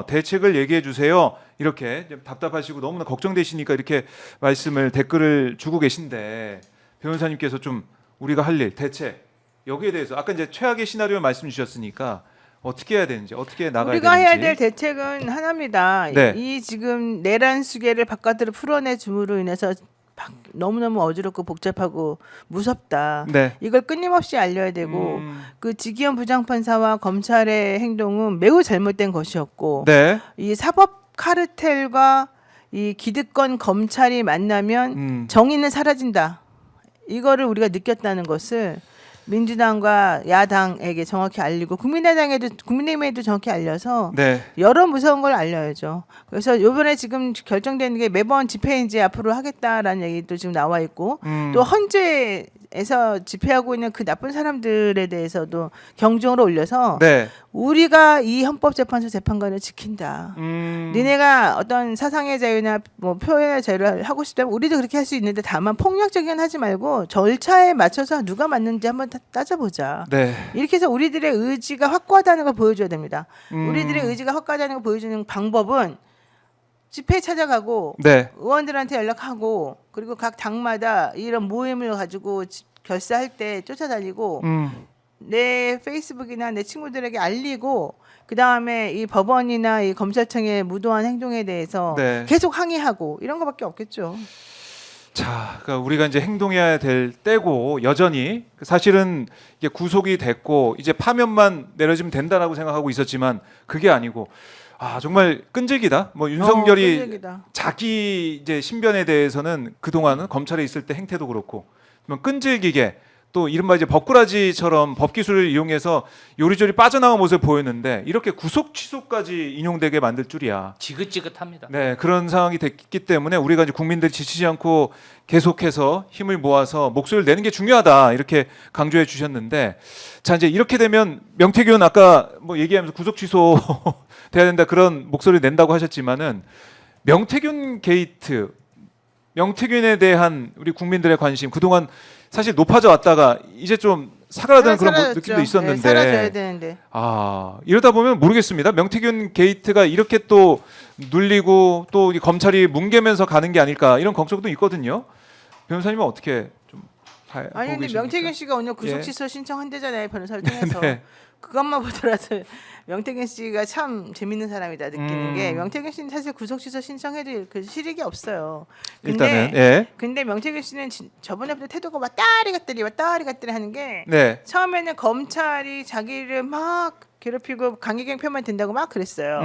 대책을 얘기해 주세요. 이렇게 답답하시고 너무나 걱정되시니까 이렇게 말씀을 댓글을 주고 계신데 변호사님께서 좀 우리가 할 일, 대책 여기에 대해서 아까 이제 최악의 시나리오 말씀 주셨으니까 어떻게 해야 되는지 어떻게 나가야 우리가 되는지 해야 될 대책은 하나입니다. 네. 이 지금 내란 수계를 바깥으로 풀어내 줌으로 인해서 너무너무 어지럽고 복잡하고 무섭다. 네. 이걸 끊임없이 알려야 되고 그 지기현 부장판사와 검찰의 행동은 매우 잘못된 것이었고 네. 이 사법 카르텔과 이 기득권 검찰이 만나면 정의는 사라진다. 이거를 우리가 느꼈다는 것을 민주당과 야당에게 정확히 알리고 국민의힘에도 정확히 알려서 네. 여러 무서운 걸 알려야죠. 그래서 이번에 지금 결정되는 게 매번 집회 이제 앞으로 하겠다라는 얘기도 지금 나와 있고 또 헌재에서 집회하고 있는 그 나쁜 사람들에 대해서도 경종으로 올려서 네. 우리가 이 헌법재판소 재판관을 지킨다. 니네가 어떤 사상의 자유나 뭐 표현의 자유를 하고 싶다면 우리도 그렇게 할 수 있는데 다만 폭력적인 건 하지 말고 절차에 맞춰서 누가 맞는지 한번 따져보자. 네. 이렇게 해서 우리들의 의지가 확고하다는 걸 보여줘야 됩니다. 우리들의 의지가 확고하다는 걸 보여주는 방법은 집회에 찾아가고 네. 의원들한테 연락하고 그리고 각 당마다 이런 모임을 가지고 결사할 때 쫓아다니고 내 페이스북이나 내 친구들에게 알리고 그 다음에 이 법원이나 이 검찰청의 무도한 행동에 대해서 네. 계속 항의하고 이런 거밖에 없겠죠. 자, 그러니까 우리가 이제 행동해야 될 때고 여전히 사실은 이게 구속이 됐고 이제 파면만 내려지면 된다라고 생각하고 있었지만 그게 아니고 아 정말 끈질기다. 뭐 윤석열이 끈질기다. 자기 이제 신변에 대해서는 그 동안은 검찰에 있을 때 행태도 그렇고 끈질기게 또 이른바 이제 법꾸라지처럼 법 기술을 이용해서 요리조리 빠져나온 모습을 보였는데 이렇게 구속 취소까지 인용되게 만들 줄이야. 지긋지긋합니다. 네, 그런 상황이 됐기 때문에 우리가 이제 국민들이 지치지 않고 계속해서 힘을 모아서 목소리를 내는 게 중요하다 이렇게 강조해 주셨는데 자 이제 이렇게 되면 명태균 아까 뭐 얘기하면서 구속 취소 돼야 된다 그런 목소리를 낸다고 하셨지만은 명태균 게이트 명태균에 대한 우리 국민들의 관심 그동안 사실 높아져 왔다가 이제 좀 사그라드는 그런 사라졌죠. 느낌도 있었는데 네, 사라져야 되는데. 아 이러다 보면 모르겠습니다. 명태균 게이트가 이렇게 또 눌리고 또 검찰이 뭉개면서 가는 게 아닐까 이런 걱정도 있거든요. 변호사님은 어떻게 좀 아니 보고 근데 계십니까? 명태균 씨가 오늘 구속 예. 취소 신청한대잖아요 변호사를 통해서. 네. 그것만 보더라도 명태균 씨가 참 재밌는 사람이다 느끼는 게 명태균 씨는 사실 구속 취소 신청해도 그 실익이 없어요. 일단은 예. 근데 명태균 씨는 저번에부터 태도가 왔다리 갔다리 하는 게 네. 처음에는 검찰이 자기를 막 괴롭히고 강제징용 표만 된다고 막 그랬어요.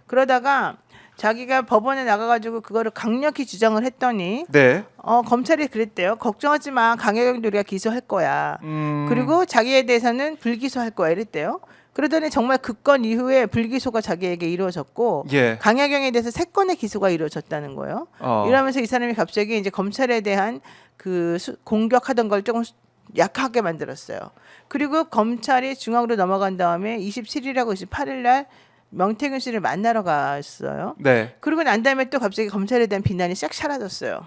그러다가 자기가 법원에 나가가지고 그거를 강력히 주장을 했더니 네. 검찰이 그랬대요. 걱정하지 마. 강혜경도 우리가 기소할 거야. 그리고 자기에 대해서는 불기소할 거야 이랬대요. 그러더니 정말 그 건 이후에 불기소가 자기에게 이루어졌고 예. 강혜경에 대해서 3건의 기소가 이루어졌다는 거예요. 이러면서 이 사람이 갑자기 이제 검찰에 대한 그 공격하던 걸 조금 약하게 만들었어요. 그리고 검찰이 중앙으로 넘어간 다음에 27일하고 28일 날 명태균 씨를 만나러 갔어요. 네. 그러고 난 다음에 또 갑자기 검찰에 대한 비난이 싹 사라졌어요.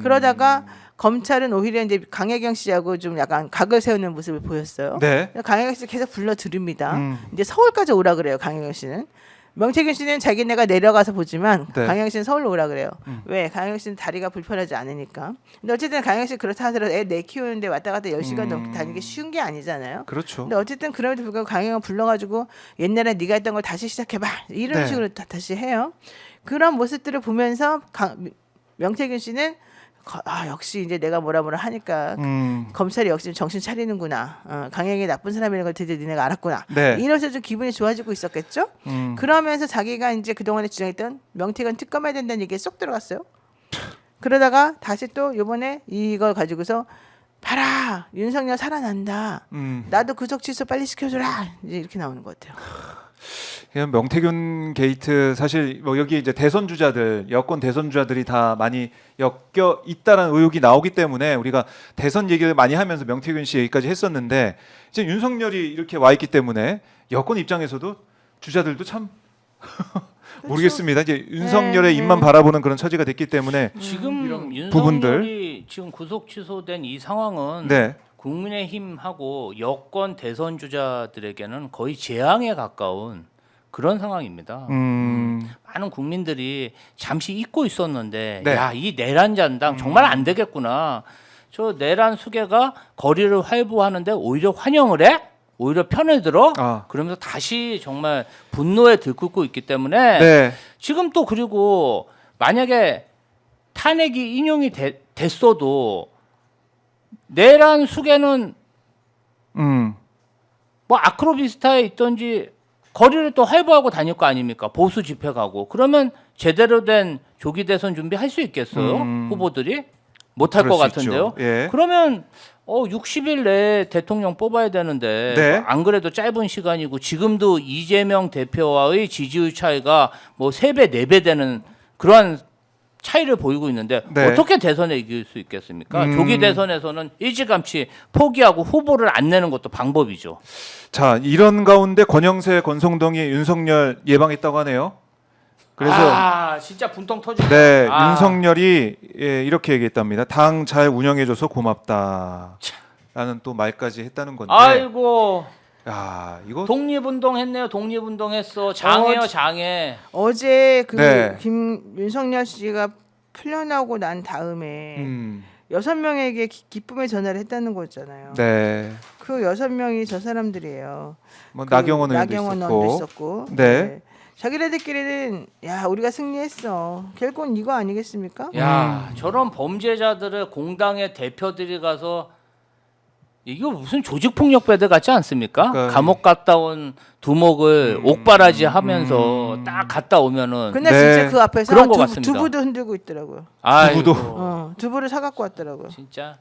그러다가 검찰은 오히려 이제 강혜경 씨하고 좀 약간 각을 세우는 모습을 보였어요. 네. 강혜경 씨 계속 불러 드립니다. 이제 서울까지 오라 그래요. 강혜경 씨는. 명태균 씨는 자기네가 내려가서 보지만 네. 강혜경 씨는 서울로 오라 그래요. 왜? 강혜경 씨는 다리가 불편하지 않으니까. 근데 어쨌든 강혜경 씨 그렇다 하더라도 애 키우는데 왔다 갔다 10시간 넘게 다니는 게 쉬운 게 아니잖아요. 그렇죠. 근데 어쨌든 그럼에도 불구하고 강혜경 불러가지고 옛날에 네가 했던 걸 다시 시작해봐 이런 네. 식으로 다시 해요. 그런 모습들을 보면서 명태균 씨는 역시 이제 내가 뭐라 하니까 검찰이 역시 정신 차리는구나. 강혜경이 나쁜 사람이라는 걸 드디어 니네가 알았구나. 네. 이러면서 좀 기분이 좋아지고 있었겠죠. 그러면서 자기가 이제 그동안에 주장했던 명태균 특검해야 된다는 얘기에 쏙 들어갔어요. 그러다가 다시 또 이번에 이걸 가지고서 봐라 윤석열 살아난다. 나도 구속 취소 빨리 시켜줘라. 이제 이렇게 나오는 것 같아요. 그냥 명태균 게이트 사실 뭐 여기 이제 대선 주자들 여권 대선 주자들이 다 많이 엮여 있다라는 의혹이 나오기 때문에 우리가 대선 얘기를 많이 하면서 명태균 씨 얘기까지 했었는데 이제 윤석열이 이렇게 와 있기 때문에 여권 입장에서도 주자들도 참 모르겠습니다. 이제 윤석열의 입만 바라보는 그런 처지가 됐기 때문에 지금 윤석열이 부분들. 지금 구속 취소된 이 상황은 네. 국민의힘하고 여권 대선 주자들에게는 거의 재앙에 가까운 그런 상황입니다. 많은 국민들이 잠시 잊고 있었는데 네. 야, 이 내란 잔당 정말 안 되겠구나. 저 내란 수계가 거리를 활보하는데 오히려 환영을 해? 오히려 편을 들어? 아. 그러면서 다시 정말 분노에 들끓고 있기 때문에 네. 지금 또 그리고 만약에 탄핵이 인용이 됐어도 내란 수계는 뭐 아크로비스타에 있던지 거리를 또 활보하고 다닐 거 아닙니까? 보수 집회 가고 그러면 제대로 된 조기 대선 준비할 수 있겠어요? 후보들이 못할 그럴 것 수 있죠. 같은데요. 예. 그러면 60일 내에 대통령 뽑아야 되는데 네. 안 그래도 짧은 시간이고 지금도 이재명 대표와의 지지율 차이가 뭐 3배, 4배 되는 그러한 차이를 보이고 있는데 네. 어떻게 대선에 이길 수 있겠습니까? 조기 대선에서는 일찌감치 포기하고 후보를 안 내는 것도 방법이죠. 자, 이런 가운데 권영세, 권성동이 윤석열 예방했다고 하네요. 그래서 진짜 분통 터지네. 네, 윤석열이 이렇게 얘기했답니다. 당 잘 운영해줘서 고맙다. 라는 또 말까지 했다는 건데. 아이고 야, 이거 독립운동 했네요. 독립운동 했어. 장애요, 어, 장애. 어제 그 네. 윤석열 씨가 풀려나고 난 다음에 6명에게 기쁨의 전화를 했다는 거잖아요. 네. 그 6명이 저 사람들이에요. 뭐 그 나경원 의원도 나경원 있었고. 의원도 있었고. 네. 자기네들끼리는 야 우리가 승리했어. 결국은 이거 아니겠습니까? 야, 저런 범죄자들을 공당의 대표들이 가서 이거 무슨 조직폭력배들 같지 않습니까? 그러니까 감옥 갔다 온 두목을 옥바라지 하면서 딱 갔다 오면은 근데 네. 진짜 그 앞에서 그런 것 같습니다. 두부도 흔들고 있더라고요. 아이고, 두부도. 두부를 사갖고 왔더라고요. 진짜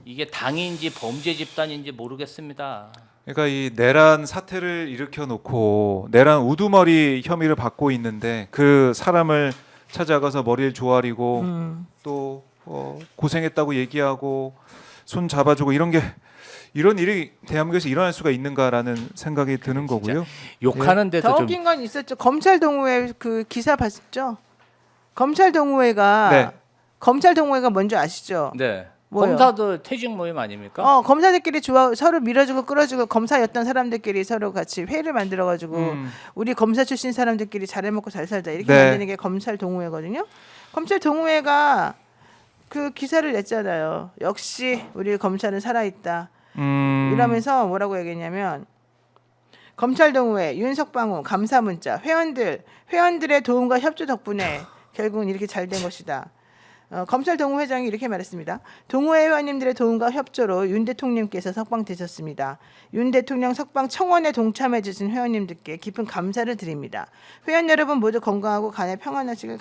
이게 당인지 범죄 집단인지 모르겠습니다. 그러니까 이 내란 사태를 일으켜 놓고 내란 우두머리 혐의를 받고 있는데 그 사람을 찾아가서 머리를 조아리고 또 고생했다고 얘기하고 손 잡아주고 이런 일이 대한민국에서 일어날 수가 있는가라는 생각이 드는 거고요. 욕하는 데도 더 좀 웃긴 건 있었죠. 검찰 동호회 그 기사 봤죠? 검찰 동호회가 네. 검찰 동호회가 뭔지 아시죠? 네. 뭐요? 검사들 퇴직 모임 아닙니까? 검사들끼리 서로 밀어주고 끌어주고 검사였던 사람들끼리 서로 같이 회의를 만들어가지고 우리 검사 출신 사람들끼리 잘해먹고 잘 살자 이렇게 네. 만드는 게 검찰 동호회거든요. 검찰 동호회가 그 기사를 냈잖아요. 역시 우리 검찰은 살아있다. 이러면서 뭐라고 얘기했냐면 검찰 동호회 윤석방호 감사 문자 회원들의 도움과 협조 덕분에 결국은 이렇게 잘 된 것이다. 검찰 동호회장이 이렇게 말했습니다. 동호회 회원님들의 도움과 협조로 윤 대통령께서 석방되셨습니다. 윤 대통령 석방 청원에 동참해 주신 회원님들께 깊은 감사를 드립니다. 회원 여러분 모두 건강하고 간에 평안하시길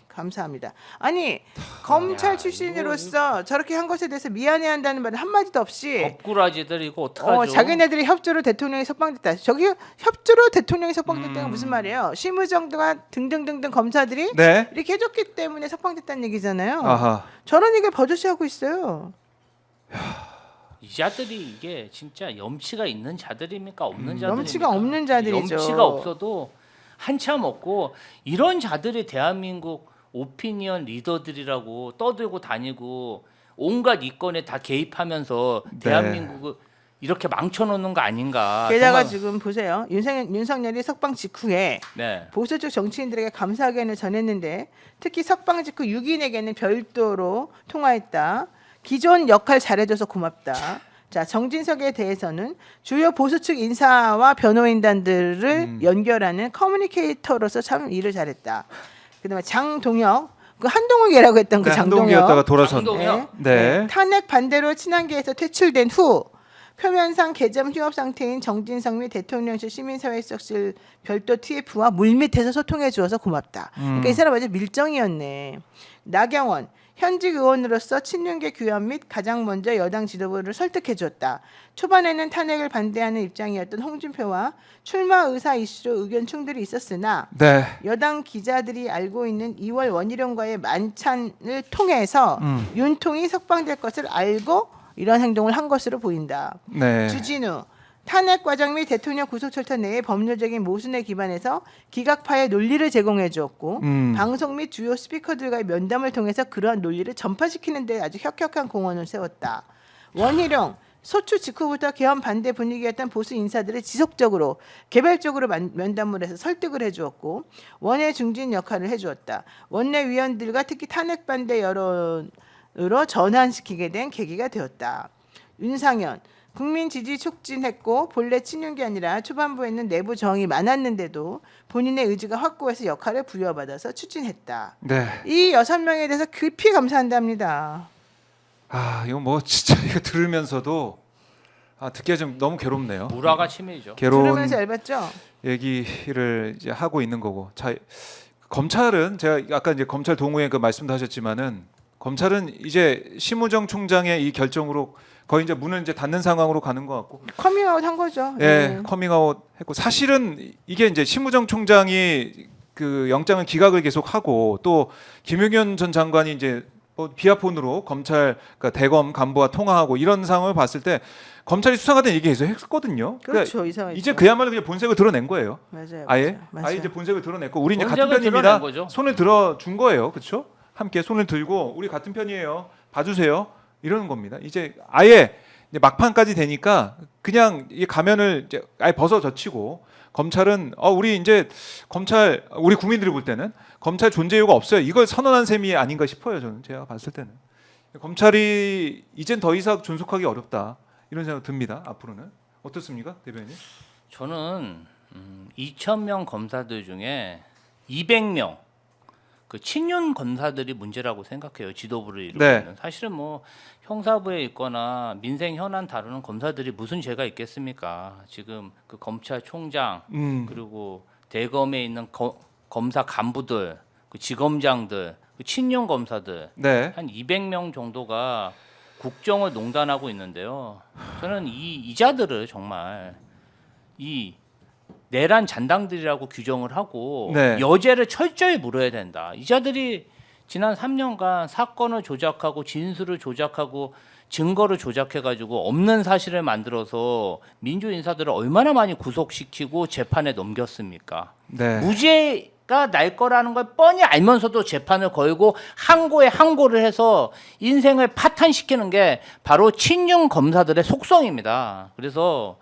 감사합니다. 아니 검찰 출신으로서 저렇게 한 것에 대해서 미안해한다는 말은 한 마디도 없이 법꾸라지들 이거 어떡하죠? 자기네들이 협조로 대통령이 석방됐다. 저기 협조로 대통령이 석방됐다는 건 무슨 말이에요? 심의정도가 등등등등 검사들이 네. 이렇게 해줬기 때문에 석방됐다는 얘기잖아요. 아하. 저런 얘기를 버젓이하고 있어요. 이 자들이 이게 진짜 염치가 있는 자들입니까? 없는 자들입니까? 염치가 없는 자들이죠. 염치가 없어도 한참 없고 이런 자들이 대한민국 오피니언 리더들이라고 떠들고 다니고 온갖 이권에 다 개입하면서 네. 대한민국을 이렇게 망쳐놓는 거 아닌가. 게다가 정말, 지금 보세요. 윤석열이 석방 직후에 네. 보수 쪽 정치인들에게 감사 의견을 전했는데 특히 석방 직후 6인에게는 별도로 통화했다. 기존 역할 잘해줘서 고맙다. 자, 정진석에 대해서는 주요 보수 측 인사와 변호인단들을 연결하는 커뮤니케이터로서 참 일을 잘했다. 그다음에 장동혁, 그 한동욱이라고 했던 그 네, 장동혁. 한동욱이었다가 돌아선. 장동혁. 네. 탄핵 반대로 친한계에서 퇴출된 후 표면상 개점 휴업 상태인 정진석 및 대통령실 시민사회수석실 별도 TF와 물밑에서 소통해 주어서 고맙다. 그러니까 이 사람 아주 밀정이었네. 나경원 현직 의원으로서 친윤계 규합 및 가장 먼저 여당 지도부를 설득해 줬다. 초반에는 탄핵을 반대하는 입장이었던 홍준표와 출마 의사 이슈로 의견 충돌이 있었으나 네. 여당 기자들이 알고 있는 2월 원희룡과의 만찬을 통해서 윤통이 석방될 것을 알고 이런 행동을 한 것으로 보인다. 네. 주진우 탄핵 과정 및 대통령 구속 절차 내의 법률적인 모순에 기반해서 기각파의 논리를 제공해 주었고 방송 및 주요 스피커들과의 면담을 통해서 그러한 논리를 전파시키는 데 아주 혁혁한 공헌을 세웠다. 원희룡 소추 직후부터 개헌 반대 분위기였던 보수 인사들을 지속적으로 개별적으로 면담을 해서 설득을 해주었고 원외 중진 역할을 해주었다. 원내 위원들과 특히 탄핵 반대 여론으로 전환시키게 된 계기가 되었다. 윤상현 국민 지지 촉진했고 본래 친윤이 아니라 초반부에는 내부 정이 많았는데도 본인의 의지가 확고해서 역할을 부여받아서 추진했다. 네. 이 6명에 대해서 깊이 감사한답니다. 아 이거 뭐 진짜 이거 들으면서도 듣기가 좀 너무 괴롭네요. 무라가 치밀죠. 괴로운 들으면서 얇았죠? 얘기를 이제 하고 있는 거고. 자, 검찰은 제가 아까 이제 검찰 동우회 그 말씀도 하셨지만은 검찰은 이제 심우정 총장의 이 결정으로 거의 이제 문을 이제 닫는 상황으로 가는 것 같고. 커밍아웃 한 거죠. 예, 커밍아웃 했고 사실은 이게 이제 심우정 총장이 그 영장을 기각을 계속 하고 또 김용현 전 장관이 이제 뭐 비아폰으로 검찰 그러니까 대검 간부와 통화하고 이런 상황을 봤을 때 검찰이 수사하던 얘기 계속 했거든요. 그렇죠. 이상하죠. 이제 그야말로 그냥 본색을 드러낸 거예요. 맞아요. 아예 맞아요. 아예 이제 본색을 드러냈고 우리 이제 같은 본색을 드러낸 편입니다. 거죠. 손을 들어준 거예요, 그렇죠? 함께 손을 들고 우리 같은 편이에요. 봐주세요. 이러는 겁니다. 이제 아예 이제 막판까지 되니까 그냥 이 가면을 이제 아예 벗어젖히고 검찰은 우리 이제 검찰 우리 국민들이 볼 때는 검찰 존재 이유가 없어요. 이걸 선언한 셈이 아닌가 싶어요. 저는 제가 봤을 때는 검찰이 이젠 더 이상 존속하기 어렵다 이런 생각 듭니다. 앞으로는 어떻습니까, 대변인? 저는 2,000명 검사들 중에 200명 그 친윤 검사들이 문제라고 생각해요. 지도부를 이루고 네. 있는. 사실은 뭐 형사부에 있거나 민생 현안 다루는 검사들이 무슨 죄가 있겠습니까? 지금 그 검찰총장 그리고 대검에 있는 검사 간부들, 그 지검장들, 그 친윤 검사들 네. 한 200명 정도가 국정을 농단하고 있는데요. 저는 이 이자들을 정말 이 내란 잔당들이라고 규정을 하고 네. 여죄를 철저히 물어야 된다. 이자들이 지난 3년간 사건을 조작하고 진술을 조작하고 증거를 조작해가지고 없는 사실을 만들어서 민주 인사들을 얼마나 많이 구속시키고 재판에 넘겼습니까? 네. 무죄가 날 거라는 걸 뻔히 알면서도 재판을 걸고 항고에 항고를 해서 인생을 파탄시키는 게 바로 친윤 검사들의 속성입니다. 그래서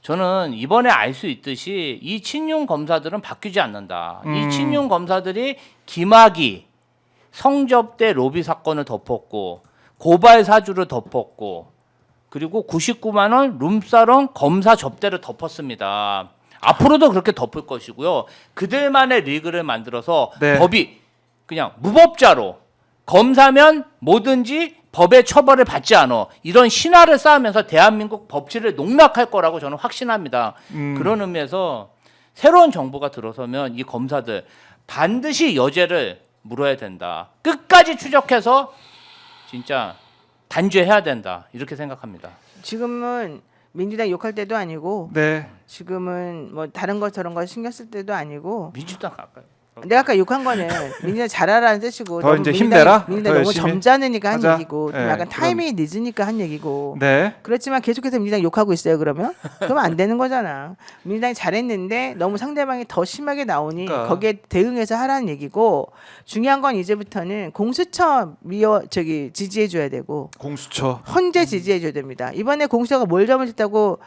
저는 이번에 알 수 있듯이 이 친윤 검사들은 바뀌지 않는다. 이 친윤 검사들이 김학의 성접대 로비 사건을 덮었고 고발 사주를 덮었고 그리고 99만 원 룸사롱 검사 접대를 덮었습니다. 앞으로도 그렇게 덮을 것이고요. 그들만의 리그를 만들어서 네. 법이 그냥 무법자로 검사면 뭐든지 법의 처벌을 받지 않아. 이런 신화를 쌓으면서 대한민국 법치를 농락할 거라고 저는 확신합니다. 그런 의미에서 새로운 정부가 들어서면 이 검사들 반드시 여죄를 물어야 된다. 끝까지 추적해서 진짜 단죄해야 된다. 이렇게 생각합니다. 지금은 민주당 욕할 때도 아니고 네. 지금은 뭐 다른 거 저런 거 신경 쓸 때도 아니고 민주당 가까이. 내가 아까 욕한 거는 민주당 잘하라는 뜻이고 더 너무 이제 민주당이- 힘내라? 민주당 더 너무 열심히 점잖으니까 한 하자? 얘기고 좀 네, 약간 그럼. 타이밍이 늦으니까 한 얘기고 네. 그렇지만 계속해서 민주당 욕하고 있어요. 그러면 안 되는 거잖아. 민주당이 잘했는데 너무 상대방이 더 심하게 나오니 그러니까. 거기에 대응해서 하라는 얘기고 중요한 건 이제부터는 공수처 지지해 줘야 되고 공수처. 헌재 지지해 줘야 됩니다. 이번에 공수처가 뭘 잘못했다고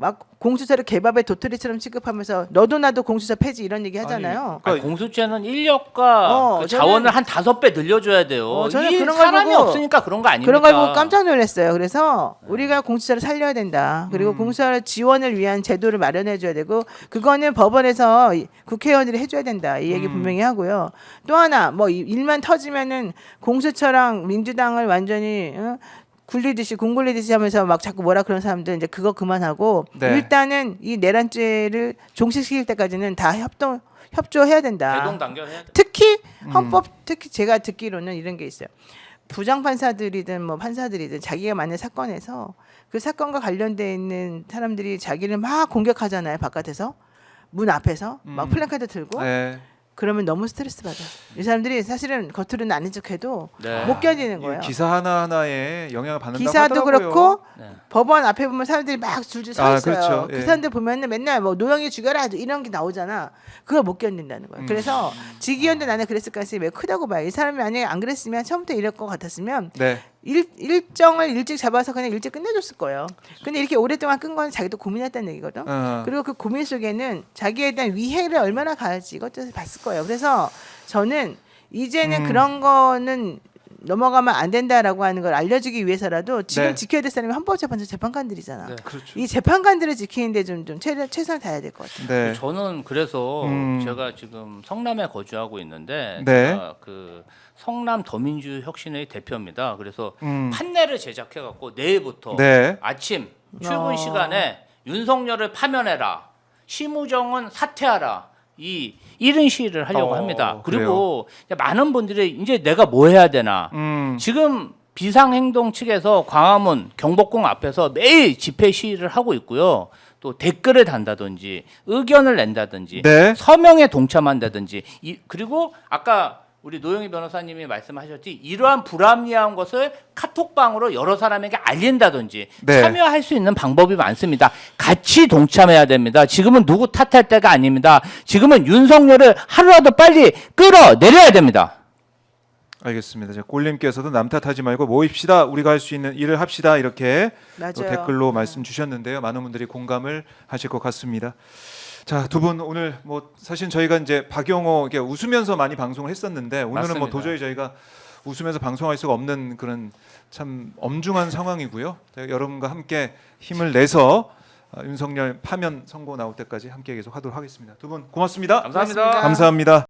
막 공수처를 개밥의 도토리처럼 취급하면서 너도 나도 공수처 폐지 이런 얘기 하잖아요. 아니, 공수처는 인력과 그 자원을 한 5배 늘려줘야 돼요. 저는 이 그런 걸 사람이 보고- 없으니까 그런 거 아닙니까? 그런 걸 보고 깜짝 놀랐어요. 그래서 우리가 공수처를 살려야 된다. 그리고 공수처 지원을 위한 제도를 마련해 줘야 되고 그거는 법원에서 국회의원들이 해줘야 된다. 이 얘기 분명히 하고요. 또 하나 뭐 일만 터지면은 공수처랑 민주당을 완전히 굴리듯이 공굴리듯이 하면서 막 자꾸 뭐라 그런 사람들 이제 그거 그만하고 네. 일단은 이 내란죄를 종식시킬 때까지는 다 협조해야 된다. 대동단결해야 돼. 특히 헌법 특히 제가 듣기로는 이런 게 있어요. 부장 판사들이든 뭐 판사들이든 자기가 맡는 사건에서 그 사건과 관련돼 있는 사람들이 자기를 막 공격하잖아요. 바깥에서 문 앞에서 막 플래카드 들고 네. 그러면 너무 스트레스 받아. 이 사람들이 사실은 겉으로는 아닌 척해도 네. 못 견디는 거예요. 기사 하나 하나에 영향을 받는다고 기사도 하더라고요. 그렇고 네. 법원 앞에 보면 사람들이 막 줄줄 서 있어요. 그렇죠. 그 예. 사람들 보면은 맨날 뭐 노영이 죽여라 이런 게 나오잖아. 그걸 못 견딘다는 거예요. 그래서 지기현도 나는 그랬을 가능성이 매우 크다고 봐요. 이 사람이 만약에 안 그랬으면 처음부터 이럴 것 같았으면 네. 일정을 일찍 잡아서 그냥 일찍 끝내줬을 거예요. 근데 이렇게 오랫동안 끈 건 자기도 고민했다는 얘기거든. 그리고 그 고민 속에는 자기에 대한 위해를 얼마나 가할지 이것도 봤을 거예요. 그래서 저는 이제는 그런 거는 넘어가면 안 된다라고 하는 걸 알려주기 위해서라도 지금 네. 지켜야 될 사람이 헌법재판소 재판관들이잖아. 네. 그렇죠. 이 재판관들을 지키는데 좀 최선을 다해야 될 것 같아요. 네. 저는 그래서 제가 지금 성남에 거주하고 있는데 네. 제가 그 성남 더민주 혁신의 대표입니다. 그래서 음. 판넬을 제작해 갖고 내일부터 네. 아침 출근 시간에 윤석열을 파면해라. 심우정은 사퇴하라. 이런 시위를 하려고 합니다. 그리고 많은 분들이 이제 내가 뭐 해야 되나. 지금 비상행동 측에서 광화문 경복궁 앞에서 매일 집회 시위를 하고 있고요. 또 댓글을 단다든지 의견을 낸다든지 네. 서명에 동참한다든지 그리고 아까 우리 노영희 변호사님이 말씀하셨지 이러한 불합리한 것을 카톡방으로 여러 사람에게 알린다든지 네. 참여할 수 있는 방법이 많습니다. 같이 동참해야 됩니다. 지금은 누구 탓할 때가 아닙니다. 지금은 윤석열을 하루라도 빨리 끌어내려야 됩니다. 알겠습니다. 자, 꼴님께서도 남 탓하지 말고 모입시다. 우리가 할 수 있는 일을 합시다. 이렇게 또 맞아요. 댓글로 말씀 주셨는데요. 많은 분들이 공감을 하실 것 같습니다. 자, 두 분 오늘 뭐 사실 저희가 이제 박영호 이렇게 웃으면서 많이 방송을 했었는데 오늘은 뭐 맞습니다. 도저히 저희가 웃으면서 방송할 수가 없는 그런 참 엄중한 상황이고요. 제가 여러분과 함께 힘을 내서 윤석열 파면 선고 나올 때까지 함께 계속 하도록 하겠습니다. 두 분 고맙습니다. 감사합니다. 고맙습니다. 감사합니다.